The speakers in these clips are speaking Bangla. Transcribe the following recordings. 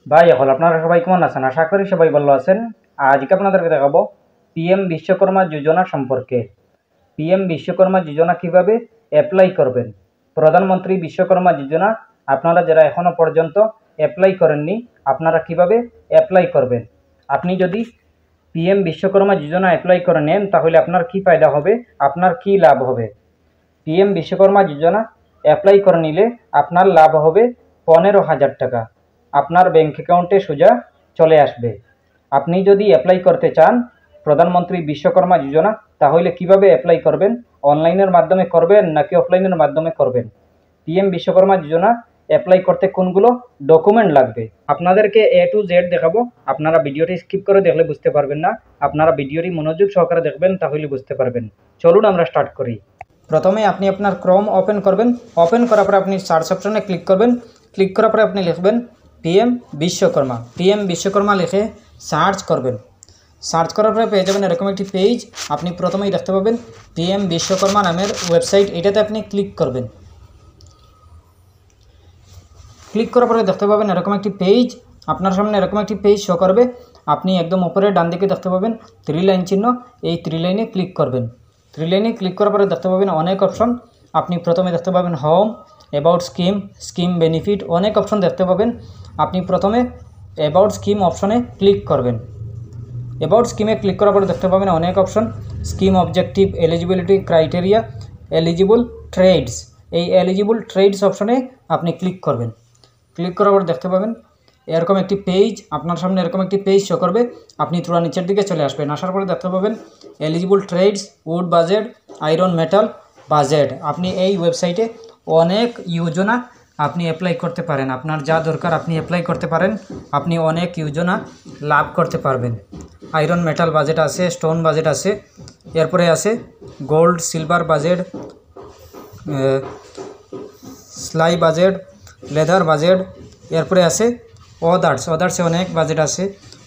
ভাই এখন আপনারা সবাই কেমন আছেন? আশা করি সবাই ভালো আছেন। আজকে আপনাদেরকে দেখাবো পিএম বিশ্বকর্মা যোজনা সম্পর্কে। পিএম বিশ্বকর্মা যোজনা কিভাবে অ্যাপ্লাই করবেন। প্রধানমন্ত্রী বিশ্বকর্মা যোজনা আপনারা যারা এখনো পর্যন্ত অ্যাপ্লাই করেননি, আপনারা কিভাবে অ্যাপ্লাই করবেন। আপনি যদি পিএম বিশ্বকর্মা যোজনা অ্যাপ্লাই করে নেন তাহলে আপনার কি ফায়দা হবে, আপনার কি লাভ হবে। পিএম বিশ্বকর্মা যোজনা অ্যাপ্লাই করে নিলে আপনার লাভ হবে 15,000 টাকা, আপনার ব্যাংক অ্যাকাউন্টে সোজা চলে আসবে। আপনি যদি অ্যাপ্লাই করতে চান প্রধানমন্ত্রী বিশ্বকর্মা যোজনা, তাহলে কিভাবে অ্যাপ্লাই করবেন, অনলাইনের মাধ্যমে করবেন নাকি অফলাইনের মাধ্যমে করবেন। পিএম বিশ্বকর্মা যোজনা অ্যাপ্লাই করতে কোনগুলো ডকুমেন্ট লাগবে আপনাদেরকে A to Z দেখাবো। আপনারা ভিডিওটি স্কিপ করে দেখলে বুঝতে পারবেন না, আপনারা ভিডিওটি মনোযোগ সহকারে দেখবেন তাহলে বুঝতে পারবেন। চলুন আমরা স্টার্ট করি। প্রথমে আপনি আপনার ক্রোম ওপেন করবেন। ওপেন করার পরে আপনি সার্চ অপশনে ক্লিক করবেন। ক্লিক করার পরে আপনি লিখবেন পিএম বিশ্বকর্মা। পিএম বিশ্বকর্মা লিখে সার্চ করবেন। সার্চ করার পরে পেয়ে যাবেন এরকম একটি পেজ। আপনি প্রথমেই দেখতে পাবেন পিএম বিশ্বকর্মা নামের ওয়েবসাইট, এটাতে আপনি ক্লিক করবেন। ক্লিক করার পরে দেখতে পাবেন এরকম একটি পেজ, আপনার সামনে এরকম একটি পেজ শো করবে। আপনি একদম উপরে ডান দিকে দেখতে পাবেন 3 লাইন চিহ্ন, এই 3 লাইনে ক্লিক করবেন। 3 লাইনে ক্লিক করার পরে দেখতে পাবেন অনেক অপশন। আপনি প্রথমে দেখতে পাবেন home, about scheme, scheme benefit, অনেক অপশন দেখতে পাবেন। আপনি প্রথমে অ্যাবাউট স্কিম অপশনে ক্লিক করবেন। অ্যাবাউট স্কিমে ক্লিক করার পরে দেখতে পাবেন অনেক option, scheme objective, eligibility criteria, eligible trades. এই এলিজিবল ট্রেডস অপশনে আপনি ক্লিক করবেন। ক্লিক করার পর দেখতে পাবেন এরকম একটি পেজ, আপনার সামনে এরকম একটি পেজ শো করবে। আপনি থোড়া নিচের দিকে চলে আসবেন। আসার পরে দেখতে পাবেন eligible trades, wood budget, iron metal budget. আপনি এই ওয়েবসাইটে অনেক যোজনা আপনি অ্যাপ্লাই করতে পারেন, আপনার যা দরকার আপনি অ্যাপ্লাই করতে পারেন। আপনি অনেক যোজনা লাভ করতে পারবেন। আয়রন মেটাল বাজেট আছে, স্টোন বাজেট আছে, এরপরে আছে gold silver budget, sly budget, leather budget, এরপরে আছে অদার্সে অনেক বাজেট আছে,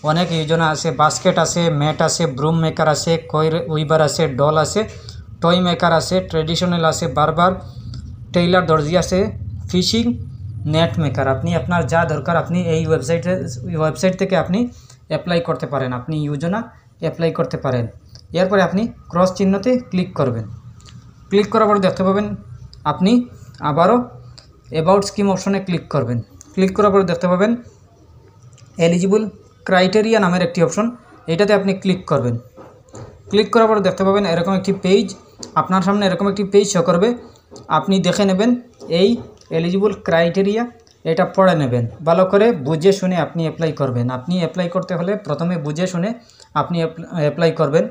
অনেক যোজনা আছে। বাস্কেট আছে, ম্যাট আছে, ব্রুম মেকার আছে, উইবার আছে, ডল আছে, টয় মেকার আছে, ট্রেডিশনাল আছে, বারবার, টেইলার দর্জি আছে, ফিশিং নেট মেকার। আপনি আপনার যা দরকার আপনি এই ওয়েবসাইট থেকে আপনি অ্যাপ্লাই করতে পারেন, আপনি যোজনা অ্যাপ্লাই করতে পারেন। এরপরে আপনি ক্রস চিহ্নতে ক্লিক করবেন। ক্লিক করার পর দেখতে পাবেন আপনি আবারও অ্যাবাউট স্কিম অপশনে ক্লিক করবেন। ক্লিক করার পর দেখতে পাবেন এলিজিবল ক্রাইটেরিয়া নামের একটি অপশন, এটাতে আপনি ক্লিক করবেন। ক্লিক করার পর দেখতে পাবেন এরকম একটি পেজ, আপনার সামনে এরকম একটি পেজ শো করবে। আপনি দেখে নেবেন এই এলিজিবল ক্রাইটেরিয়া, এটা পড়ে নেবেন, ভালো করে বুঝে শুনে আপনি অ্যাপ্লাই করবেন। আপনি অ্যাপ্লাই করতে হলে প্রথমে বুঝে শুনে আপনি অ্যাপ্লাই করবেন।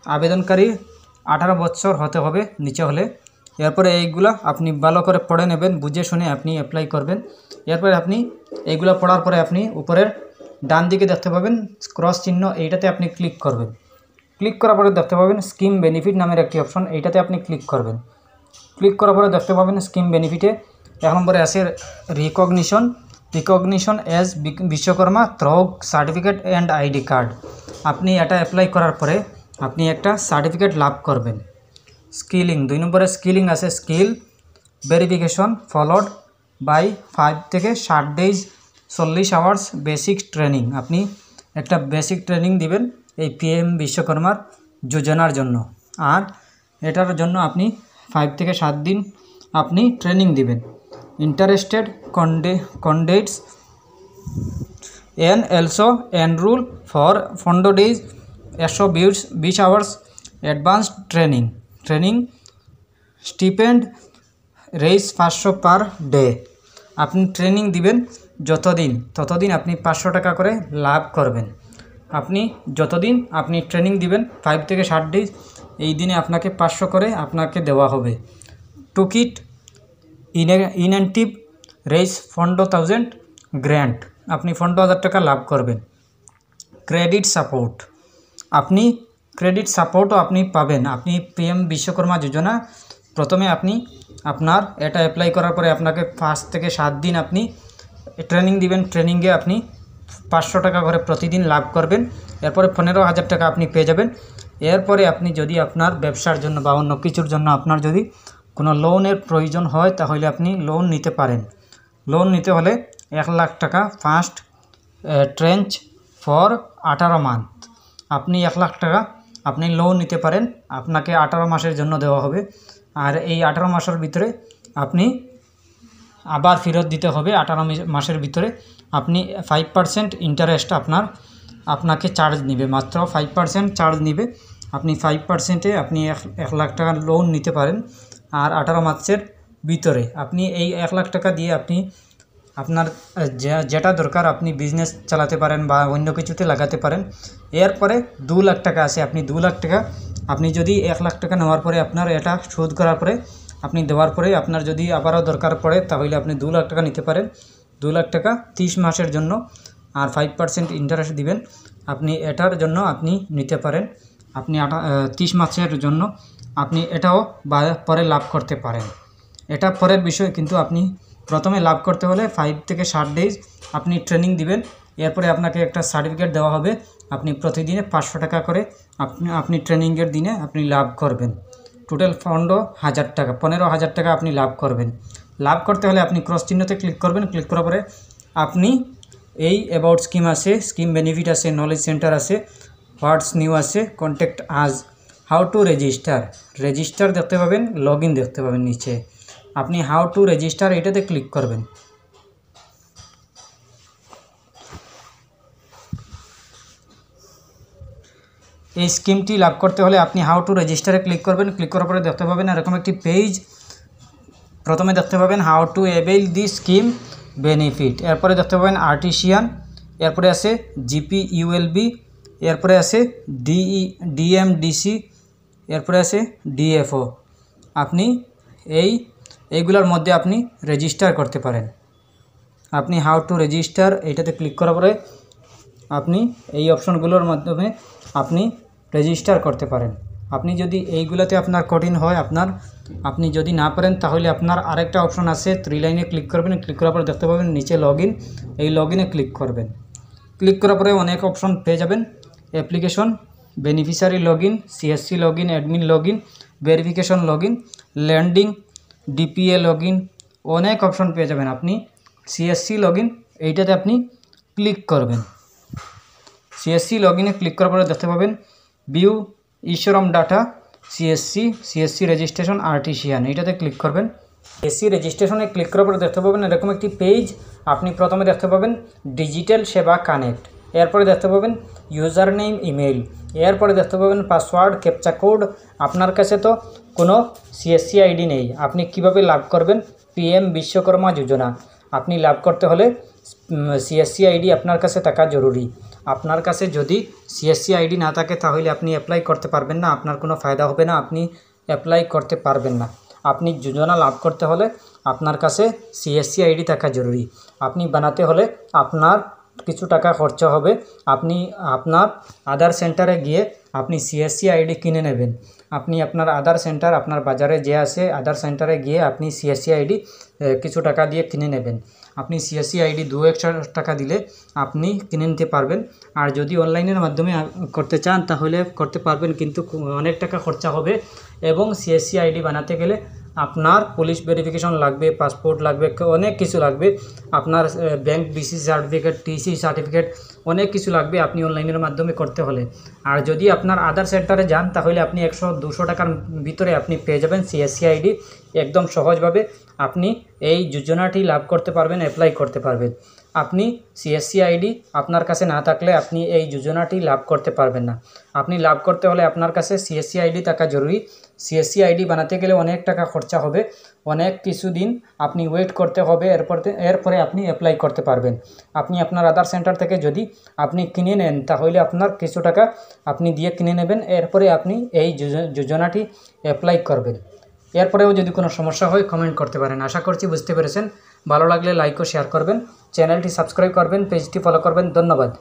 আবেদনকারী 18 বছর হতে হবে নিচে হলে। এরপরে এইগুলো আপনি ভালো করে পড়ে নেবেন, বুঝে শুনে আপনি অ্যাপ্লাই করবেন। এরপরে আপনি এইগুলো পড়ার পরে আপনি উপরের ডান দিকে দেখতে পাবেন ক্রস চিহ্ন, এইটাতে আপনি ক্লিক করবেন। ক্লিক করার পরে দেখতে পাবেন স্কিম বেনিফিট নামের একটি অপশন, এইটাতে আপনি ক্লিক করবেন। ক্লিক করার পরে দেখতে পাবেন স্কিম বেনিফিটে 1 নম্বরে আছে recognition as Vishwakarma through certificate and ID card. আপনি এটা অ্যাপ্লাই করার পরে আপনি একটা সার্টিফিকেট লাভ করবেন। স্কিলিং 2 নম্বরে স্কিলিং আছে, স্কিল ভেরিফিকেশন ফলোড বাই 5 থেকে 60 ডেজ 40 আওয়ার্স বেসিক ট্রেনিং। আপনি একটা বেসিক ট্রেনিং দিবেন এই পিএম বিশ্বকর্মার যোজনার জন্য, আর এটার জন্য আপনি 5 থেকে 7 দিন আপনি ট্রেনিং দিবেন। Interested candidates and also enroll for 100 days 120 hours advanced training stipend raise 500 per day। আপনি ট্রেনিং দিবেন যতদিন ততদিন আপনি 500 টাকা করে লাভ করবেন। আপনি যতদিন আপনি ট্রেনিং দিবেন 5 থেকে 60 ডেজ, এই দিনে আপনাকে 500 করে আপনাকে দেওয়া হবে। টুকিট ইনএন্টিভ রেজ 15,000 গ্র্যান্ট, আপনি 15,000 টাকা লাভ করবেন। ক্রেডিট সাপোর্ট, আপনি ক্রেডিট সাপোর্টও আপনি পাবেন। আপনি পিএম বিশ্বকর্মা যোজনা প্রথমে আপনি আপনার এটা অ্যাপ্লাই করার পরে আপনাকে 5 থেকে 7 দিন আপনি ট্রেনিং দিবেন। ট্রেনিংয়ে আপনি 500 টাকা করে প্রতিদিন লাভ করবেন। এরপরে 15,000 টাকা আপনি পেয়ে যাবেন। এরপরে আপনি যদি আপনার ব্যবসার জন্য বা অন্য কিছুর জন্য আপনার যদি কোনো লোনের প্রয়োজন হয় তাহলে আপনি লোন নিতে পারেন। লোন নিতে হলে 1 লাখ টাকা ফার্স্ট ট্রেঞ্চ ফর 18 মান্থ। আপনি 1 লাখ টাকা আপনি লোন নিতে পারেন, আপনাকে 18 মাসের জন্য দেওয়া হবে। আর এই 18 মাসের ভিতরে আপনি আবার ফেরত দিতে হবে। 18 মাসের ভিতরে আপনি 5% ইন্টারেস্ট আপনাকে চার্জ নেবে, মাত্র 5% চার্জ নেবে। আপনি 5%-এ আপনি 1 লাখ টাকা লোন নিতে পারেন। আর 18 মাসের ভিতরে আপনি এই 1 লাখ টাকা দিয়ে আপনি আপনার যেটা দরকার আপনি বিজনেস চালাতে পারেন বা অন্য কিছুতে লাগাতে পারেন। এরপরে 2 লাখ টাকা আছে, আপনি 2 লাখ টাকা আপনি যদি 1 লাখ টাকা নেওয়ার পরে আপনার এটা শোধ করার পরে আপনি দেওয়ার পরে আপনার যদি আবারও দরকার পড়ে তাহলে আপনি 2 লাখ টাকা নিতে পারেন। 2 লাখ টাকা 30 মাসের জন্য আর 5% ইন্টারেস্ট দিবেন। আপনি এটার জন্য আপনি নিতে পারেন। আপনি 30 মাসের জন্য আপনি এটাও পরে লাভ করতে পারেন। এটা পরের বিষয়, কিন্তু আপনি প্রথমে লাভ করতে হলে 5 থেকে 7 ডেজ আপনি ট্রেনিং দিবেন। এরপরে আপনাকে একটা সার্টিফিকেট দেওয়া হবে। আপনি প্রতিদিনে 500 টাকা করে আপনি ট্রেনিংয়ের দিনে আপনি লাভ করবেন। টোটাল 15,000 টাকা 15,000 টাকা আপনি লাভ করবেন। লাভ করতে হলে আপনি ক্রস চিহ্নতে ক্লিক করবেন। ক্লিক করার পরে আপনি এই অ্যাবাউট স্কিম আছে, স্কিম বেনিফিট আছে, নলেজ সেন্টার আছে, হোয়াটস নিউ আছে, কন্ট্যাক্ট আজ, হাউ টু রেজিস্টার দেখতে পাবেন, লগ ইন দেখতে পাবেন নিচে। আপনি হাউ টু রেজিস্টার এটাতে ক্লিক করবেন। এই স্কিমটি লাভ করতে হলে আপনি হাউ টু রেজিস্টারে ক্লিক করবেন। ক্লিক করার পরে দেখতে পাবেন এরকম একটি পেজ। প্রথমে দেখতে পাবেন how to avail the scheme benefit, এরপরে দেখতে পাবেন আর্টিসিয়ান, এরপরে আছে জিপিইউএলবি, এরপরে আছে ডিএমডিসি, এরপরে আছে ডিএফও। আপনি এইগুলোর মধ্যে আপনি রেজিস্টার করতে পারেন। আপনি হাউ টু রেজিস্টার এইটাতে ক্লিক করার পরে আপনি এই অপশনগুলোর মাধ্যমে আপনি রেজিস্টার করতে পারেন। আপনি যদি এইগুলোতে আপনার কঠিন হয়, আপনি যদি না পারেন তাহলে আপনার আরেকটা অপশন আছে, 3 লাইনে ক্লিক করবেন। ক্লিক করার পরে দেখতে পাবেন নিচে লগ ইন, এই লগ ইনে ক্লিক করবেন। ক্লিক করার পরে অনেক অপশন পেয়ে যাবেন। Application, beneficiary log in, CSC log in, admin log in, verification log in, landing, DPA log in, অনেক অপশন পেয়ে যাবেন। আপনি সিএসসি লগ ইন এইটাতে আপনি ক্লিক করবেন। সিএসসি লগ ইনে ক্লিক করার পরে দেখতে পাবেন view eShram data, CSC registration artisan, এইটাতে ক্লিক করবেন। সিএসসি রেজিস্ট্রেশনে ক্লিক করার পরে দেখতে পাবেন এরকম একটি পেজ। আপনি প্রথমে দেখতে পাবেন ডিজিটাল সেবা কানেক্ট, এরপরে দেখতে পাবেন ইউজার নেম ইমেল, এরপরে দেখতে পাবেন পাসওয়ার্ড, ক্যাপচা কোড। আপনার কাছে তো কোনো সিএসসি আইডি নেই, আপনি কিভাবে লাভ করবেন? পিএম বিশ্বকর্মা যোজনা আপনি লাভ করতে হলে সিএসসি আইডি আপনার কাছে থাকা জরুরি। আপনার কাছে যদি সিএসসি আইডি না থাকে তাহলে আপনি অ্যাপ্লাই করতে পারবেন না, আপনার কোনো ফায়দা হবে না, আপনি অ্যাপ্লাই করতে পারবেন না। আপনি যোজনা লাভ করতে হলে আপনার কাছে সিএসসি আইডি থাকা জরুরি। আপনি বানাতে হলে আপনার কিছু টাকা খরচা হবে। আপনি আপনার আধার সেন্টারে গিয়ে আপনি সিএসসি আইডি কিনে নেবেন। আপনি আপনার আধার সেন্টার আপনার বাজারে যে আছে আধার সেন্টারে গিয়ে আপনি সিএসসি আইডি কিছু টাকা দিয়ে কিনে নেবেন। আপনি সিএসসি আইডি 2-1 টাকা দিলে আপনি কিনে নিতে পারবেন। আর যদি অনলাইনের মাধ্যমে করতে চান তাহলে করতে পারবেন, কিন্তু অনেক টাকা খরচা হবে। এবং সিএসসি আইডি বানাতে গেলে আপনার পুলিশ ভেরিফিকেশন লাগবে, পাসপোর্ট লাগবে, অনেক কিছু লাগবে। আপনার bank BC certificate, TC certificate, অনেক কিছু লাগবে আপনি অনলাইনের মাধ্যমে করতে হলে। আর যদি আপনার আধার সেন্টারে যান তাহলে আপনি 100-200 টাকার ভিতরে আপনি পেয়ে যাবেন সিএসসি আইডি একদম সহজভাবে। আপনি এই যোজনাটি লাভ করতে পারবেন, অ্যাপ্লাই করতে পারবেন। আপনি সিএসসি আইডি আপনার কাছে না থাকলে আপনি এই যোজনাটি লাভ করতে পারবেন না। আপনি লাভ করতে হলে আপনার কাছে সিএসসি আইডি থাকা জরুরি। সিএসসি আইডি বানাতে গেলে অনেক টাকা খরচা হবে, অনেক কিছুদিন আপনি ওয়েট করতে হবে, এরপরে আপনি অ্যাপ্লাই করতে পারবেন। আপনি আপনার আধার সেন্টার থেকে যদি আপনি কিনে নেন তাহলে আপনার কিছু টাকা আপনি দিয়ে কিনে নেবেন, এরপরে আপনি এই যোজনাটি অ্যাপ্লাই করবেন। এরপরেও যদি কোনো সমস্যা হয় কমেন্ট করতে পারেন। আশা করছি বুঝতে পেরেছেন। ভালো লাগলে লাইক ও শেয়ার করবেন, চ্যানেলটি সাবস্ক্রাইব করবেন, পেজটি ফলো করবেন। ধন্যবাদ।